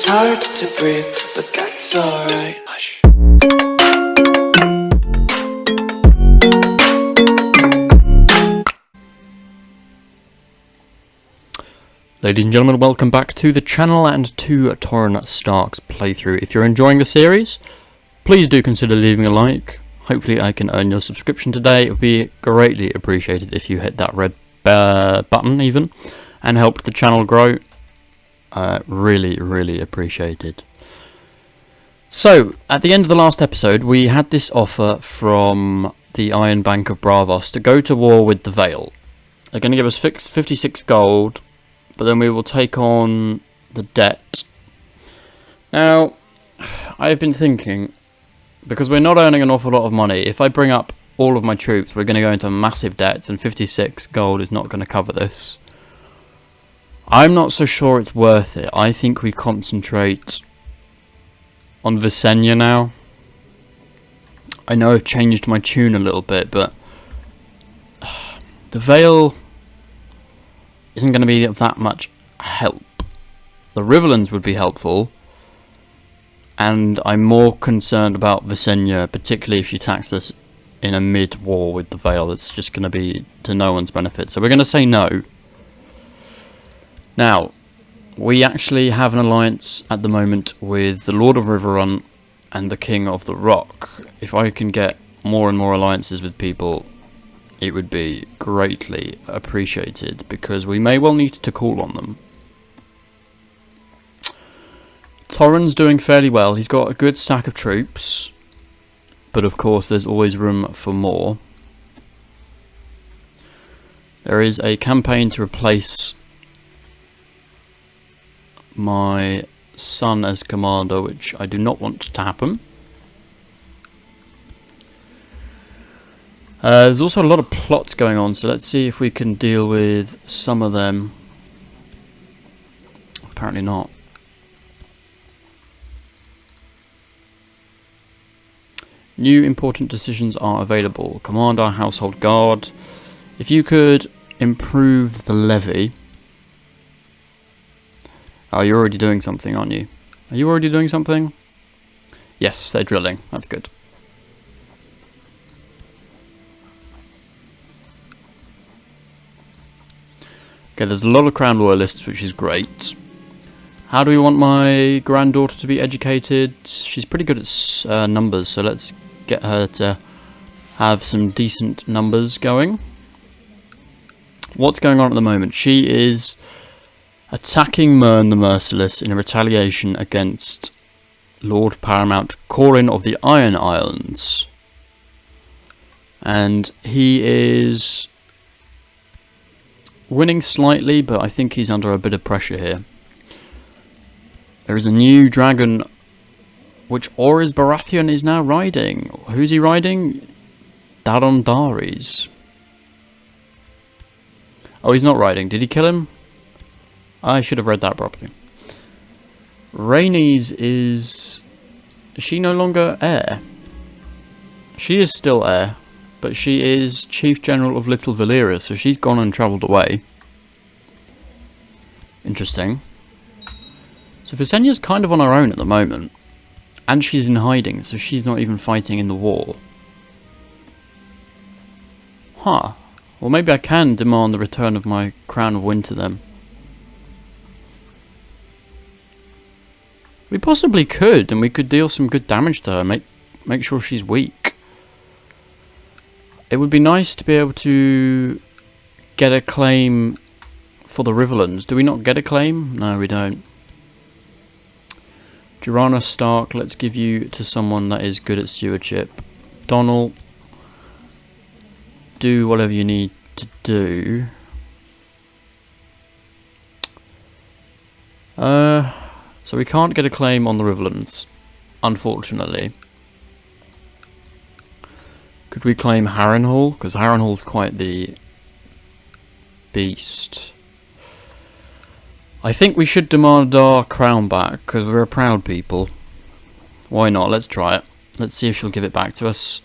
It's hard to breathe, but that's alright. Hush. Ladies and gentlemen, welcome back to the channel and to Torrhen Stark's playthrough. If you're enjoying the series, please do consider leaving a like. Hopefully I can earn your subscription today. It would be greatly appreciated if you hit that red button even, and helped the channel grow. Really appreciated. So, at the end of the last episode, we had this offer from the Iron Bank of Braavos to go to war with the Vale. They're going to give us 56 gold, but then we will take on the debt. Now, I've been thinking, because we're not earning an awful lot of money, if I bring up all of my troops, we're going to go into massive debts, and 56 gold is not going to cover this. I'm not so sure it's worth it. I think we concentrate on Visenya now. I know I've changed my tune a little bit, but the Vale isn't going to be of that much help. The Riverlands would be helpful, and I'm more concerned about Visenya, particularly if you tax us in a mid-war with the Vale. It's just going to be to no one's benefit. So we're going to say no. Now, we actually have an alliance at the moment with the Lord of Riverrun and the King of the Rock. If I can get more and more alliances with people, it would be greatly appreciated, because we may well need to call on them. Torrhen's doing fairly well. He's got a good stack of troops, but of course there's always room for more. There is a campaign to replace my son as commander, which I do not want to happen. There's also a lot of plots going on, so let's see if we can deal with some of them. Apparently not. New important decisions are available. Command our household guard. If you could improve the levy. Oh, you're already doing something, aren't you? Are you already doing something? Yes, they're drilling. That's good. Okay, there's a lot of Crown Loyalists, which is great. How do we want my granddaughter to be educated? She's pretty good at numbers, so let's get her to have some decent numbers going. What's going on at the moment? She is attacking Mern the Merciless in a retaliation against Lord Paramount Corin of the Iron Islands. And he is winning slightly, but I think he's under a bit of pressure here. There is a new dragon which Oris Baratheon is now riding. Who's he riding? Darondaris. Oh, he's not riding. Did he kill him? I should have read that properly. Rhaenys is she no longer heir? She is still heir, but she is Chief General of Little Valyria, so she's gone and travelled away. Interesting. So Visenya's kind of on her own at the moment. And she's in hiding, so she's not even fighting in the war. Huh. Well, maybe I can demand the return of my Crown of Winter then. We possibly could, and we could deal some good damage to her, make sure she's weak. It would be nice to be able to get a claim for the Riverlands. Do we not get a claim? No, we don't. Dragolond Stark, let's give you to someone that is good at stewardship. Donald, do whatever you need to do. So we can't get a claim on the Riverlands, unfortunately. Could we claim Harrenhal? Because Harrenhal's quite the beast. I think we should demand our crown back, because we're a proud people. Why not? Let's try it. Let's see if she'll give it back to us.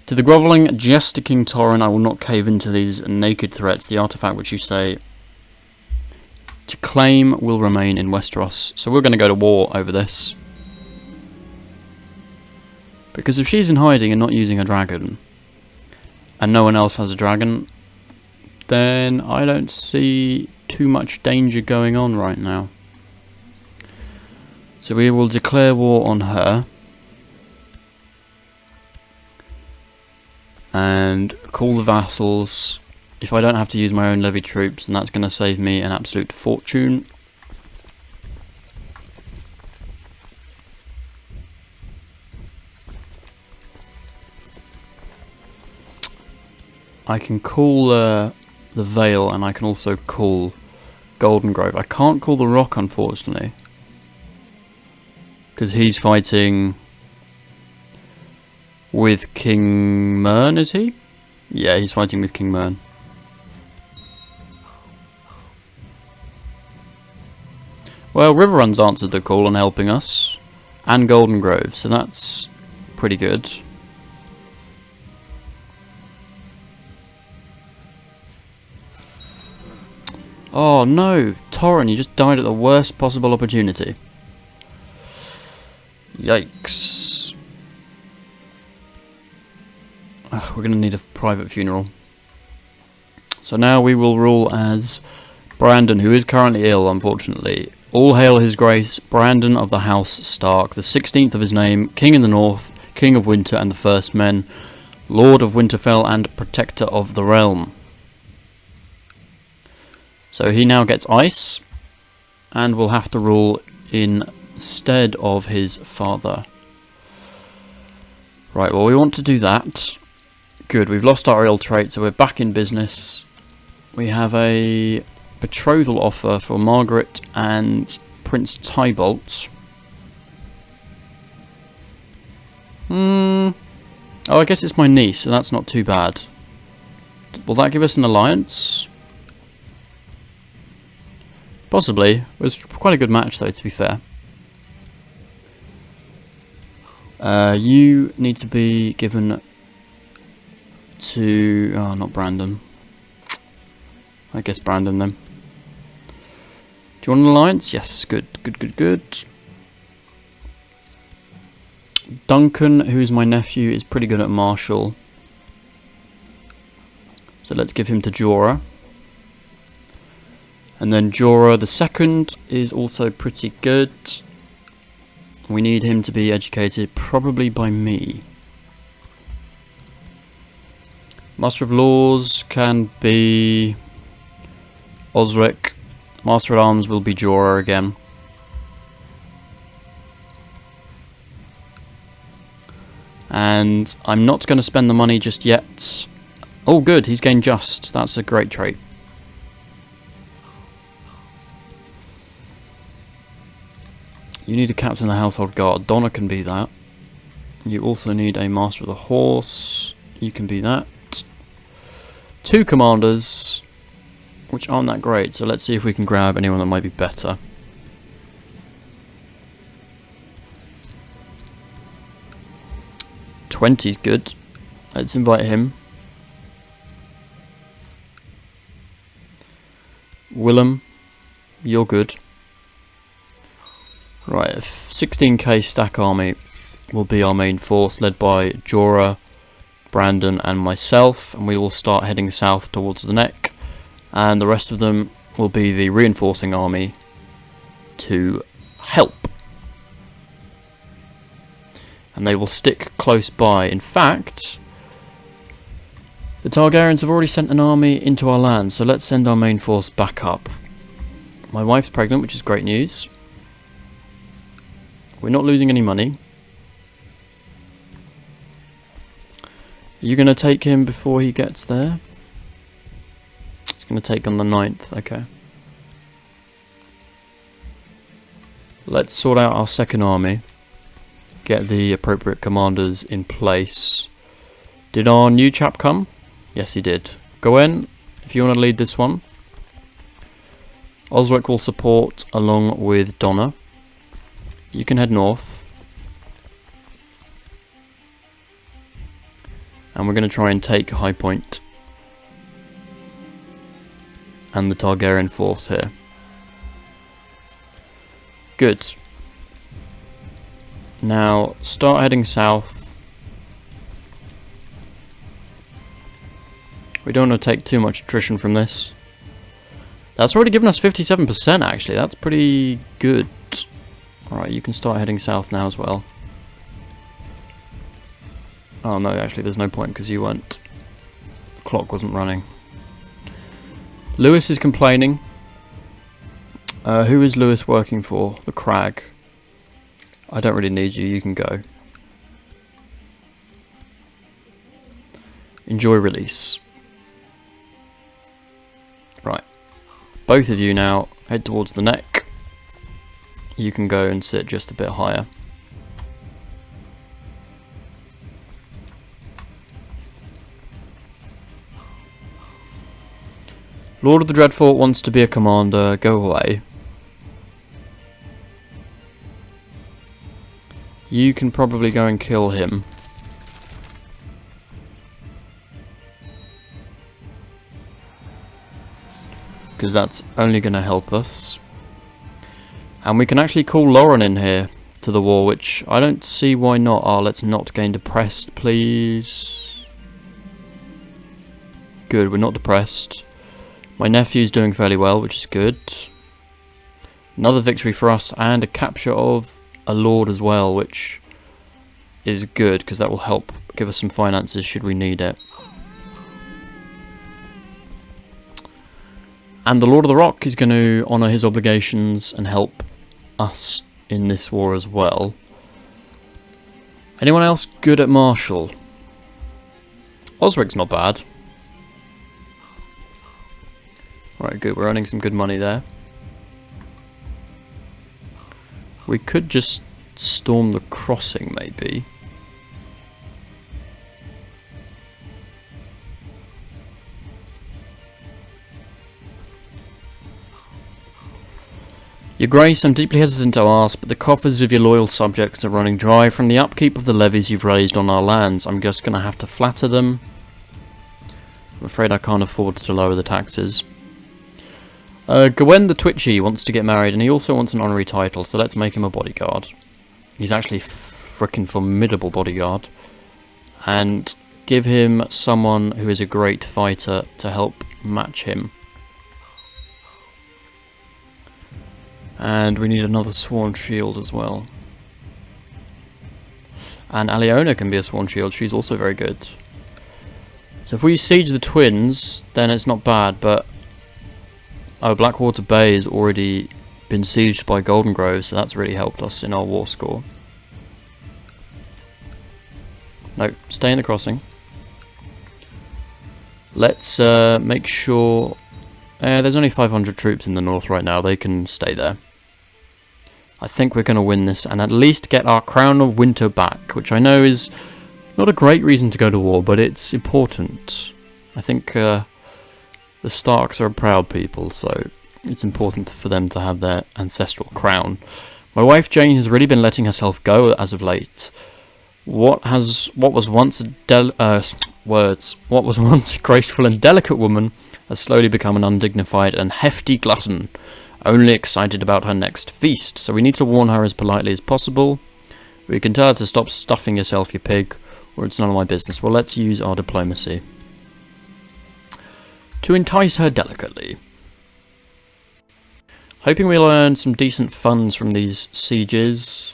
To the grovelling, jester King Torrhen, I will not cave into these naked threats. The artifact which you say to claim will remain in Westeros. So we're going to go to war over this. Because if she's in hiding and not using a dragon, and no one else has a dragon, then I don't see too much danger going on right now. So we will declare war on her. And call the vassals. If I don't have to use my own levy troops, then that's going to save me an absolute fortune. I can call the Vale, and I can also call Golden Grove. I can't call the Rock, unfortunately, because he's fighting with King Mern, is he? Yeah, he's fighting with King Mern. Well, Riverrun's answered the call and helping us. And Golden Grove, so that's pretty good. Oh no, Torrhen, you just died at the worst possible opportunity. Yikes. We're going to need a private funeral. So now we will rule as Brandon, who is currently ill, unfortunately. All hail his grace, Brandon of the House Stark, the 16th of his name, King in the North, King of Winter and the First Men, Lord of Winterfell and Protector of the Realm. So he now gets ice, and will have to rule instead of his father. Right, well we want to do that. Good, we've lost our ill trait, so we're back in business. We have a betrothal offer for Margaret and Prince Tybolt. Oh, I guess it's my niece, so that's not too bad. Will that give us an alliance? Possibly. It was quite a good match, though, to be fair. You need to be given to... Oh, not Brandon. I guess Brandon, then. Do you want an alliance? Yes, good, good, good, good. Duncan, who is my nephew, is pretty good at martial. So let's give him to Jorah. And then Jorah the second is also pretty good. We need him to be educated, probably by me. Master of Laws can be Osric. Master at Arms will be Jorah again. And I'm not going to spend the money just yet. Oh good, he's gained Just. That's a great trait. You need a captain of the household guard. Donna can be that. You also need a master of the horse. You can be that. 2 commanders, which aren't that great, so let's see if we can grab anyone that might be better. "20's good. Let's invite him. Willem, you're good. Right, a 16k stack army will be our main force, led by Jorah, Brandon and myself, and we will start heading south towards the neck, and the rest of them will be the reinforcing army to help. And they will stick close by. In fact, the Targaryens have already sent an army into our land, so let's send our main force back up. My wife's pregnant, which is great news. We're not losing any money. Are you going to take him before he gets there? It's going to take on the 9th, okay. Let's sort out our second army. Get the appropriate commanders in place. Did our new chap come? Yes, he did. Go in, if you want to lead this one. Osric will support along with Donna. You can head north. And we're going to try and take High Point and the Targaryen force here. Good. Now, start heading south. We don't want to take too much attrition from this. That's already given us 57% actually, that's pretty good. Alright, you can start heading south now as well. Oh no, actually there's no point because you weren't... The clock wasn't running. Lewis is complaining. Who is Lewis working for? The Crag. I don't really need you, you can go. Enjoy release. Right. Both of you now head towards the neck. You can go and sit just a bit higher. Lord of the Dreadfort wants to be a commander, go away. You can probably go and kill him. Because that's only going to help us. And we can actually call Lauren in here to the war, which I don't see why not. Oh, let's not gain depressed, please. Good, we're not depressed. My nephew's doing fairly well, which is good. Another victory for us, and a capture of a lord as well, which is good, because that will help give us some finances should we need it. And the Lord of the Rock is going to honour his obligations and help us in this war as well. Anyone else good at Marshall? Osric's not bad. Right, good, we're earning some good money there. We could just storm the crossing, maybe. Your Grace, I'm deeply hesitant to ask, but the coffers of your loyal subjects are running dry from the upkeep of the levies you've raised on our lands. I'm just going to have to flatter them. I'm afraid I can't afford to lower the taxes. Gawain the Twitchy wants to get married, and he also wants an honorary title, so let's make him a bodyguard. He's actually frickin' formidable bodyguard. And give him someone who is a great fighter to help match him. And we need another Sworn Shield as well. And Aliona can be a Sworn Shield, she's also very good. So if we siege the twins, then it's not bad, but... Oh, Blackwater Bay has already been sieged by Golden Grove, so that's really helped us in our war score. No, stay in the crossing. Let's make sure... there's only 500 troops in the north right now, they can stay there. I think we're going to win this and at least get our Crown of Winter back, which I know is not a great reason to go to war, but it's important. I think the Starks are a proud people, so it's important for them to have their ancestral crown. My wife Jane has really been letting herself go as of late. What was once a graceful and delicate woman has slowly become an undignified and hefty glutton, only excited about her next feast. So we need to warn her as politely as possible. We can tell her to stop stuffing yourself, you pig, or it's none of my business. Well, let's use our diplomacy to entice her delicately. Hoping we'll earn some decent funds from these sieges.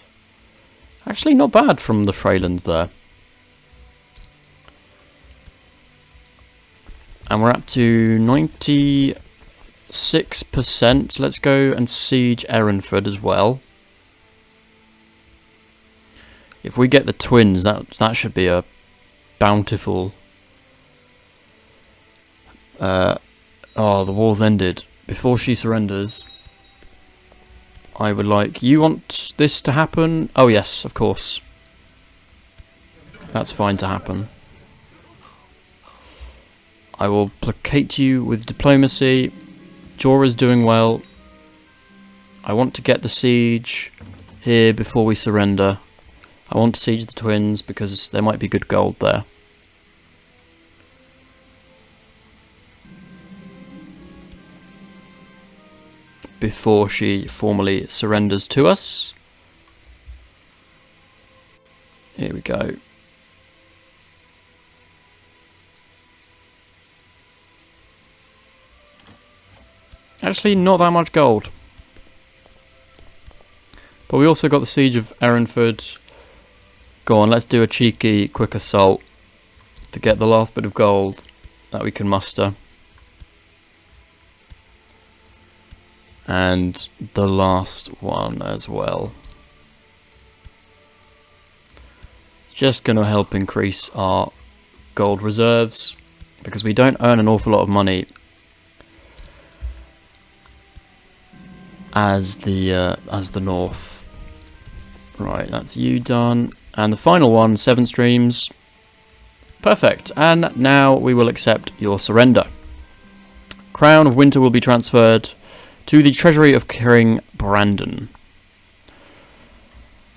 Actually, not bad from the Freylands there. And we're up to 96%. Let's go and siege Ehrenford as well. If we get the twins, that should be a bountiful... oh, the war's ended. Before she surrenders, I would like... You want this to happen? Oh yes, of course. That's fine to happen. I will placate you with diplomacy. Jorah's doing well. I want to get the siege here before we surrender. I want to siege the twins because there might be good gold there. before she formally surrenders to us. Here we go. Actually, not that much gold. But we also got the Siege of Ehrenford. Go on, let's do a cheeky quick assault to get the last bit of gold that we can muster. And the last one as well. Just going to help increase our gold reserves, because we don't earn an awful lot of money as the north. Right, that's you done. And the final one, 7 streams. Perfect. And now we will accept your surrender. Crown of Winter will be transferred to the treasury of King Brandon.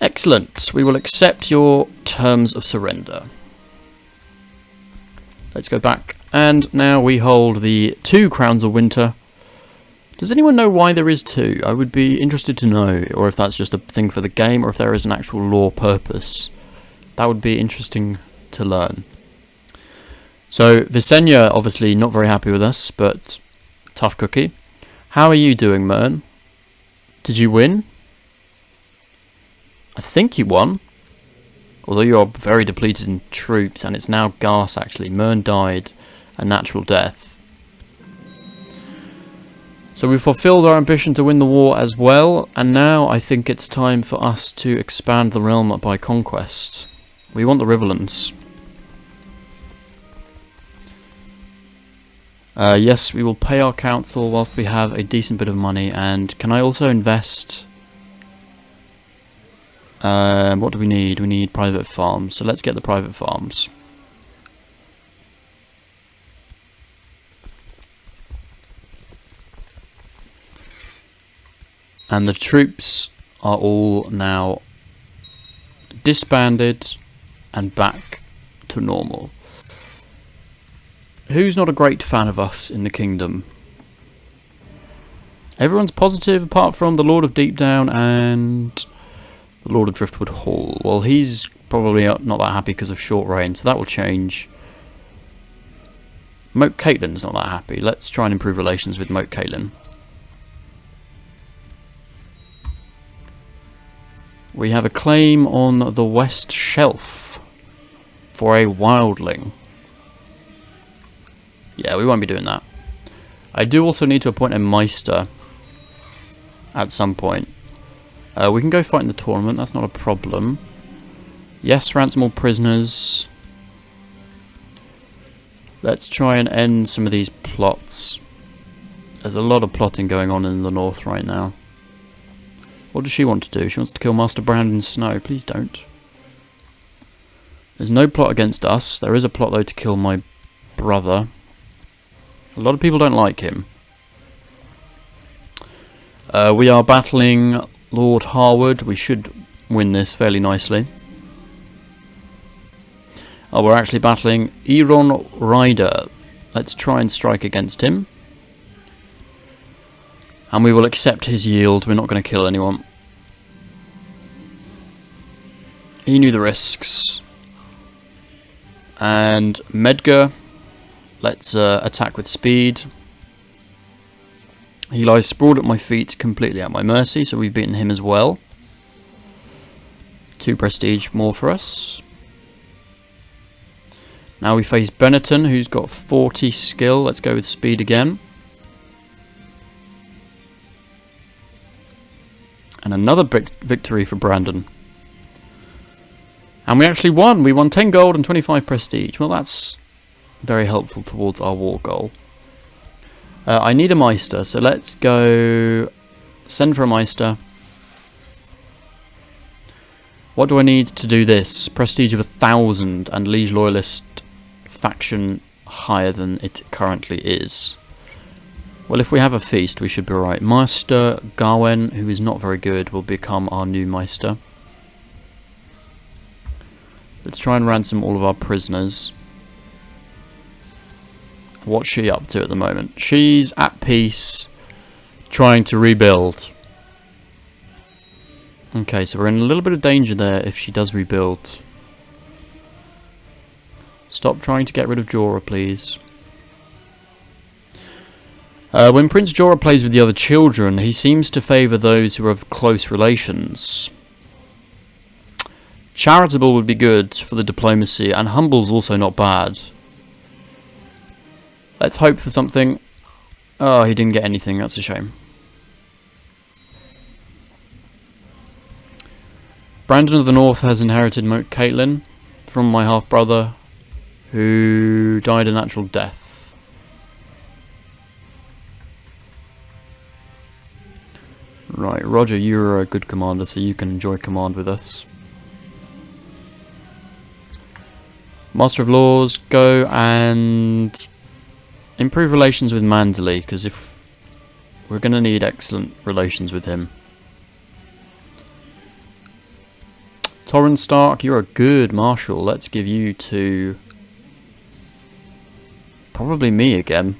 Excellent. We will accept your terms of surrender. Let's go back. And now we hold the 2 Crowns of Winter. Does anyone know why there is 2? I would be interested to know, or if that's just a thing for the game, or if there is an actual lore purpose. That would be interesting to learn. So, Visenya, obviously not very happy with us, but tough cookie. How are you doing, Mern? Did you win? I think you won. Although you're very depleted in troops, and it's now Garth, actually. Mern died a natural death. So we fulfilled our ambition to win the war as well, and now I think it's time for us to expand the realm by conquest. We want the Riverlands. Yes, we will pay our council whilst we have a decent bit of money, and can I also invest? What do we need? We need private farms, so let's get the private farms. And the troops are all now disbanded and back to normal. Who's not a great fan of us in the kingdom? Everyone's positive apart from the Lord of Deepdown and the Lord of Driftwood Hall. Well, he's probably not that happy because of short reign, so that will change. Moat Caitlin's not that happy. Let's try and improve relations with Moat Caitlin. We have a claim on the West Shelf for a wildling. Yeah, we won't be doing that. I do also need to appoint a Meister at some point. We can go fight in the tournament, that's not a problem. Yes, ransom all prisoners. Let's try and end some of these plots. There's a lot of plotting going on in the north right now. What does she want to do? She wants to kill Master Brandon Snow. Please don't. There's no plot against us. There is a plot, though, to kill my brother. A lot of people don't like him. We are battling Lord Harwood. We should win this fairly nicely. Oh, we're actually battling Euron Ryder. Let's try and strike against him. And we will accept his yield. We're not going to kill anyone. He knew the risks. And Medgar. Let's attack with speed. He lies sprawled at my feet, completely at my mercy, so we've beaten him as well. 2 prestige more for us. Now we face Benetton, who's got 40 skill. Let's go with speed again. And another victory for Brandon. And we actually won. We won 10 gold and 25 prestige. Well, that's very helpful towards our war goal. I need a Meister, so let's go send for a Meister. What do I need to do this? Prestige of 1,000 and Liege Loyalist faction higher than it currently is. Well, if we have a feast, we should be right. Master Gawain, who is not very good, will become our new Meister. Let's try and ransom all of our prisoners. What's she up to at the moment? She's at peace. trying to rebuild. Okay, so we're in a little bit of danger there if she does rebuild. Stop trying to get rid of Jorah, please. When Prince Jorah plays with the other children, he seems to favour those who are of close relations. Charitable would be good for the diplomacy, and humble's also not bad. Let's hope for something. Oh, he didn't get anything, that's a shame. Brandon of the North has inherited M.A.T.E from my half-brother, who died a natural death. Right, Roger, you're a good commander, so you can enjoy command with us. Master of Laws, go and improve relations with Manderley, because if we're going to need excellent relations with him. Torrhen Stark, you're a good marshal. Let's give you to probably me again.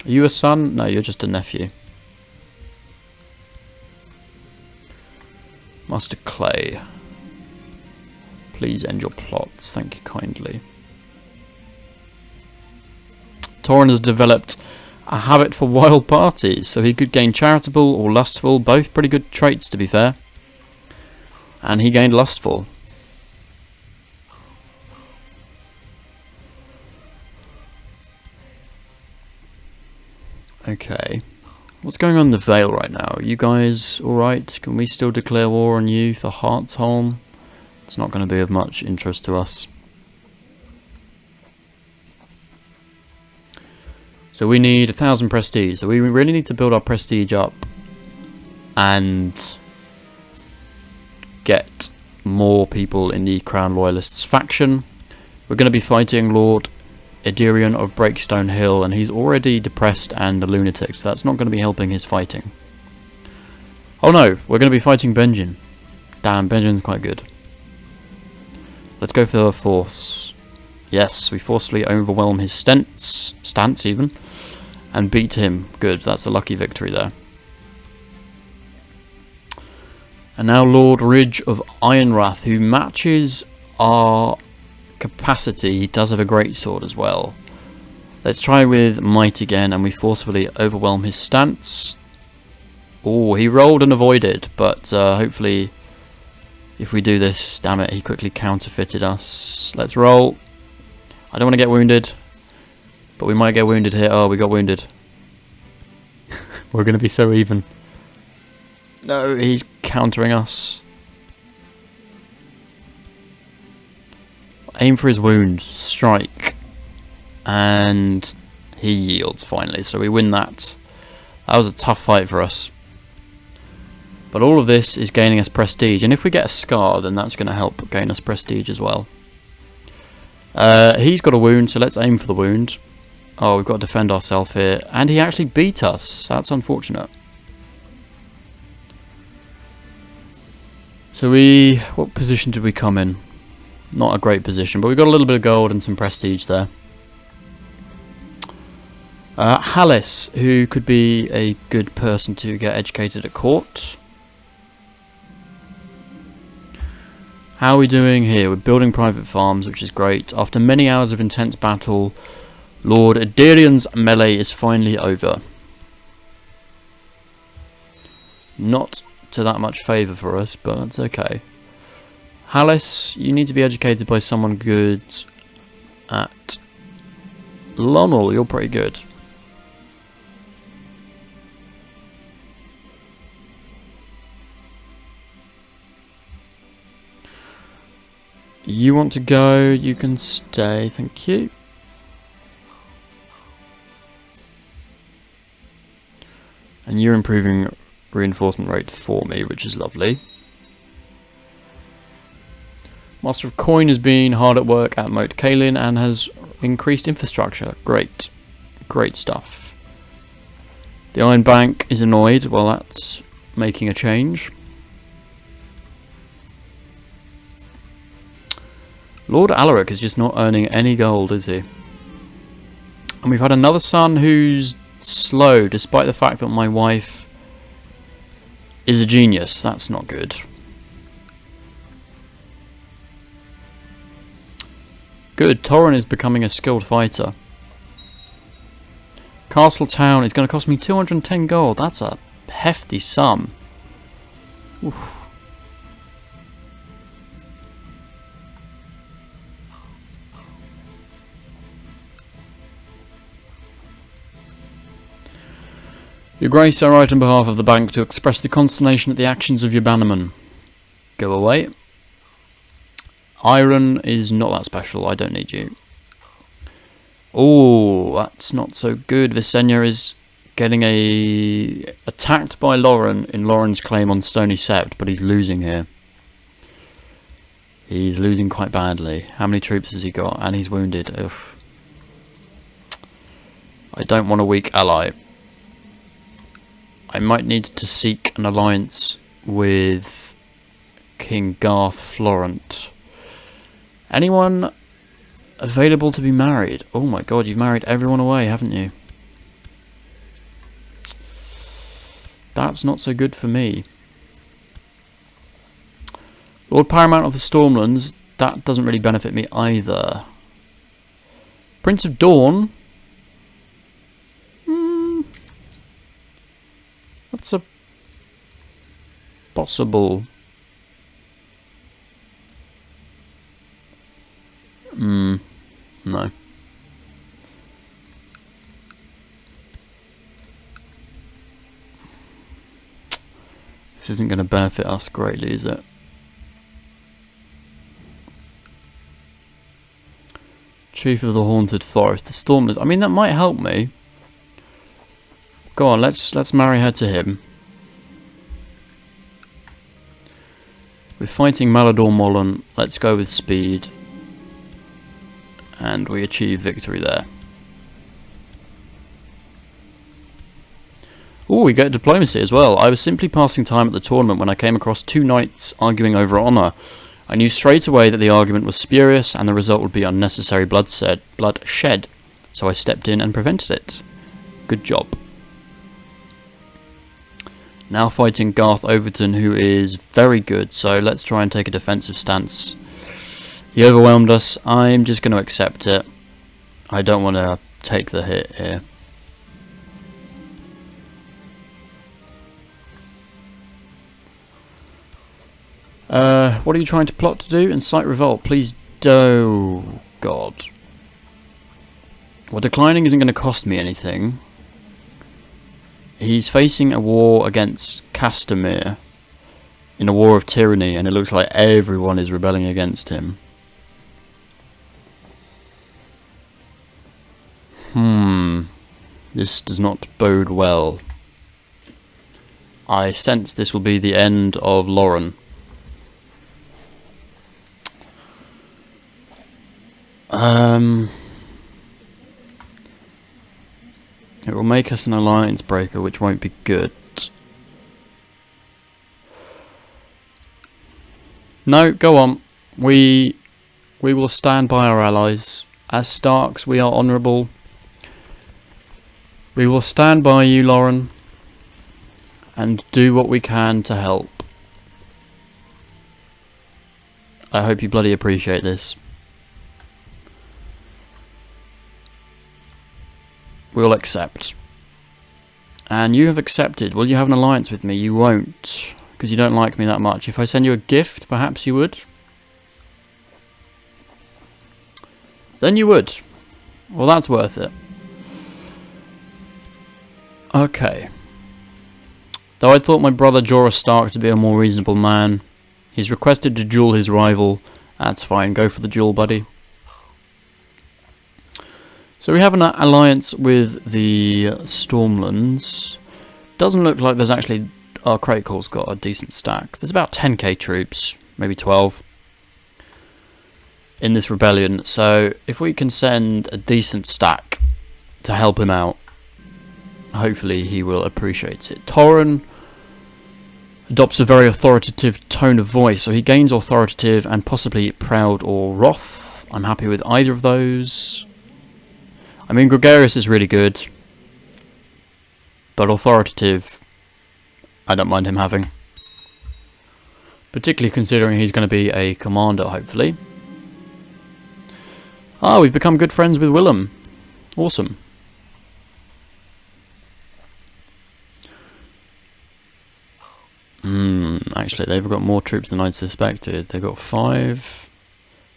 Are you a son? No, you're just a nephew. Master Clay, please end your plots. Thank you kindly. Torrhen has developed a habit for wild parties, so he could gain charitable or lustful, both pretty good traits to be fair. And he gained lustful. Okay. What's going on in the Vale right now? Are you guys alright? Can we still declare war on you for Heartsholm? It's not going to be of much interest to us. So we need 1,000 prestige. So we really need to build our prestige up and get more people in the Crown Loyalists faction. We're going to be fighting Lord Edirion of Breakstone Hill, and he's already depressed and a lunatic, so that's not going to be helping his fighting. Oh no, we're going to be fighting Benjen. Damn, Benjen's quite good. Let's go for force. Yes, we forcefully overwhelm his stance even, and beat him. Good, that's a lucky victory there. And now Lord Ridge of Ironwrath, who matches our capacity. He does have a great sword as well. Let's try with might again, and we forcefully overwhelm his stance. Oh, he rolled and avoided, but hopefully if we do this, damn it, he quickly counterfeited us. Let's roll. I don't want to get wounded, but we might get wounded here. Oh, we got wounded. We're going to be so even. No, he's countering us. Aim for his wound, strike, and he yields finally, so we win that. That was a tough fight for us. But all of this is gaining us prestige, and if we get a scar, then that's going to help gain us prestige as well. He's got a wound, so let's aim for the wound. Oh, we've got to defend ourselves here, and he actually beat us. That's unfortunate. So what position did we come in? Not a great position, but we got a little bit of gold and some prestige there. Hallis, who could be a good person to get educated at court. How are we doing here? We're building private farms, which is great. After many hours of intense battle, Lord Edirion's melee is finally over. Not to that much favour for us, but that's okay. Hallis, you need to be educated by someone good at Lonel. You're pretty good. You want to go, you can stay, thank you. And you're improving reinforcement rate for me, which is lovely. Master of Coin has been hard at work at M.A.T.E and has increased infrastructure. Great. Great stuff. The Iron Bank is annoyed. Well, that's making a change. Lord Alaric is just not earning any gold, is he? And we've had another son who's slow, despite the fact that my wife is a genius. That's not good. Good, Torrhen is becoming a skilled fighter. Castle Town is going to cost me 210 gold. That's a hefty sum. Oof. Your Grace, I write on behalf of the bank to express the consternation at the actions of your bannerman. Go away. Iron is not that special, I don't need you. Oh, that's not so good. Visenya is getting attacked by Lauren in Lauren's claim on Stony Sept, but he's losing here. He's losing quite badly. How many troops has he got? And he's wounded. Ugh. I don't want a weak ally. I might need to seek an alliance with King Garth Florent. Anyone available to be married? Oh my god, you've married everyone away, haven't you? That's not so good for me. Lord Paramount of the Stormlands, that doesn't really benefit me either. Prince of Dawn? That's a possible. No. This isn't going to benefit us greatly, is it? Chief of the Haunted Forest, the Stormlands. I mean, that might help me. Go on, let's marry her to him. We're fighting Malador Mollen. Let's go with speed. And we achieve victory there. Oh, we get diplomacy as well. I was simply passing time at the tournament when I came across two knights arguing over honour. I knew straight away that the argument was spurious and the result would be unnecessary bloodshed. So I stepped in and prevented it. Good job. Now fighting Garth Overton, who is very good, so let's try and take a defensive stance. He overwhelmed us. I'm just going to accept it. I don't want to take the hit here. What are you trying to plot to do? Incite revolt. Please do. God. Well, declining isn't going to cost me anything. He's facing a war against Castamere in a war of tyranny, and it looks like everyone is rebelling against him. This does not bode well. I sense this will be the end of Lauren. It will make us an alliance breaker, which won't be good. No, go on. We will stand by our allies. As Starks, we are honourable. We will stand by you, Lauren, and do what we can to help. I hope you bloody appreciate this. We'll accept. And you have accepted. Will you have an alliance with me? You won't, because you don't like me that much. If I send you a gift, perhaps you would. Then you would. Well, that's worth it. Okay. Though I thought my brother Jorah Stark to be a more reasonable man, he's requested to duel his rival. That's fine. Go for the duel, buddy. So we have an alliance with the Stormlands. Doesn't look like there's actually... Our Crate Call's got a decent stack. There's about 10k troops, maybe 12, in this rebellion. So if we can send a decent stack to help him out, hopefully he will appreciate it. Torrhen adopts a very authoritative tone of voice, so he gains authoritative and possibly proud or wrath. I'm happy with either of those. I mean, gregarious is really good, but authoritative I don't mind him having. Particularly considering he's going to be a commander, hopefully. Ah, we've become good friends with Willem. Awesome. Actually, they've got more troops than I'd suspected. They've got 5,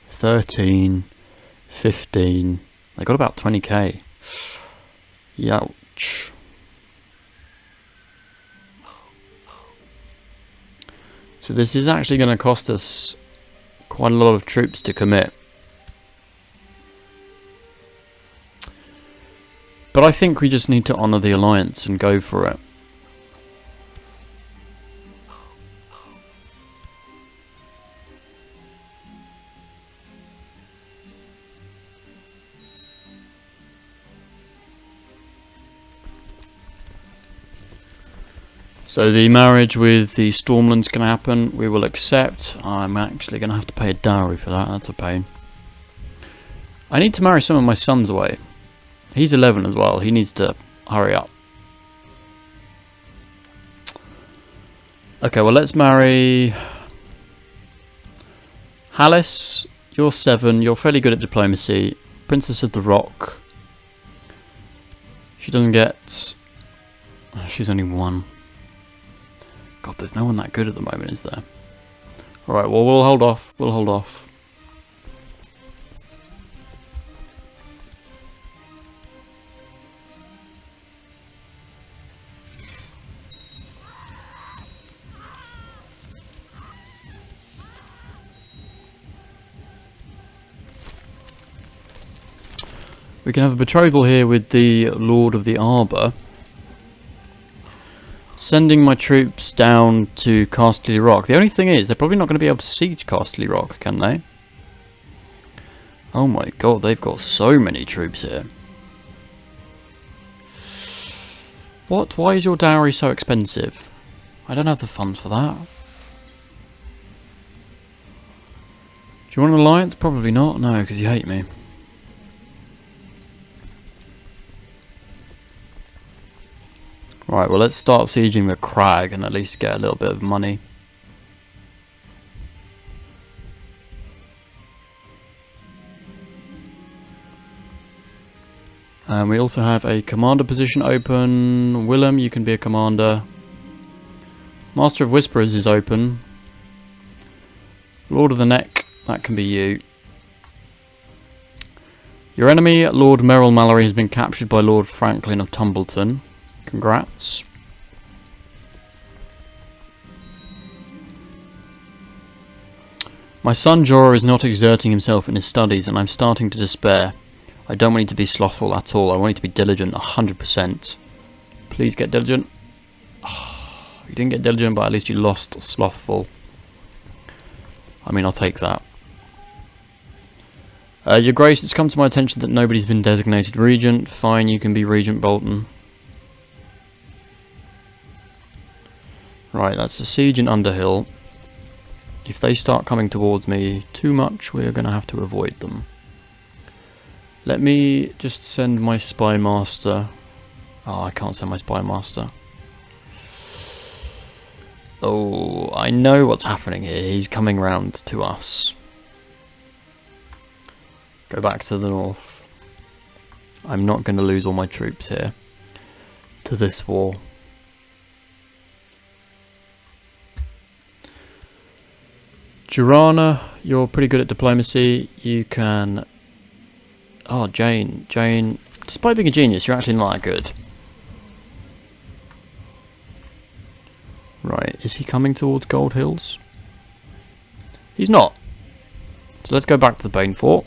13, 15. They got about 20k. Youch. So this is actually going to cost us quite a lot of troops to commit. But I think we just need to honour the alliance and go for it. So the marriage with the Stormlands can happen. We will accept. I'm actually going to have to pay a dowry for that. That's a pain. I need to marry some of my sons away. He's 11 as well. He needs to hurry up. Okay, well let's marry Hallis. You're 7. You're fairly good at diplomacy. Princess of the Rock. She doesn't get... She's only 1. God, there's no one that good at the moment, is there? Alright, well, we'll hold off. We'll hold off. We can have a betrothal here with the Lord of the Arbor. Sending my troops down to Casterly Rock. The only thing is, they're probably not going to be able to siege Casterly Rock, can they? Oh my god, they've got so many troops here. What? Why is your dowry so expensive? I don't have the funds for that. Do you want an alliance? Probably not. No, because you hate me. Right, well let's start sieging the crag and at least get a little bit of money. And we also have a commander position open. Willem, you can be a commander. Master of Whisperers is open. Lord of the Neck, that can be you. Your enemy, Lord Merrill Mallory, has been captured by Lord Franklin of Tumbleton. Congrats. My son Jorah is not exerting himself in his studies and I'm starting to despair. I don't want you to be slothful at all. I want you to be diligent 100%. Please get diligent. Oh, you didn't get diligent, but at least you lost slothful. I mean, I'll take that. Your Grace, it's come to my attention that nobody's been designated regent. Fine, you can be Regent Bolton. Right, that's a siege in Underhill. If they start coming towards me too much, we're going to have to avoid them. Let me just send my spy master. Oh, I can't send my spy master. Oh, I know what's happening here. He's coming round to us. Go back to the north. I'm not going to lose all my troops here to this war. Jurana, you're pretty good at diplomacy. You can... Oh, Jane. Jane, despite being a genius, you're actually not that good. Right, is he coming towards Gold Hills? He's not. So let's go back to the Bane Fort.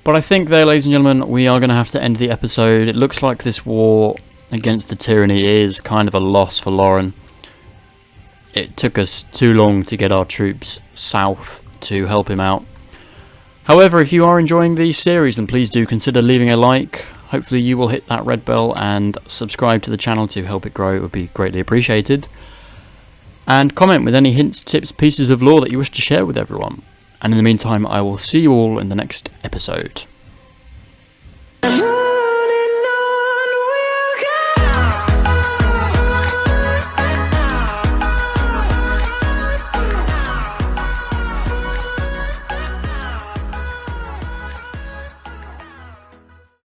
But I think there, ladies and gentlemen, we are going to have to end the episode. It looks like this war against the tyranny is kind of a loss for Lauren. It took us too long to get our troops south to help him out. However, if you are enjoying the series, then please do consider leaving a like. Hopefully you will hit that red bell and subscribe to the channel to help it grow. It would be greatly appreciated. And comment with any hints, tips, pieces of lore that you wish to share with everyone. And in the meantime, I will see you all in the next episode.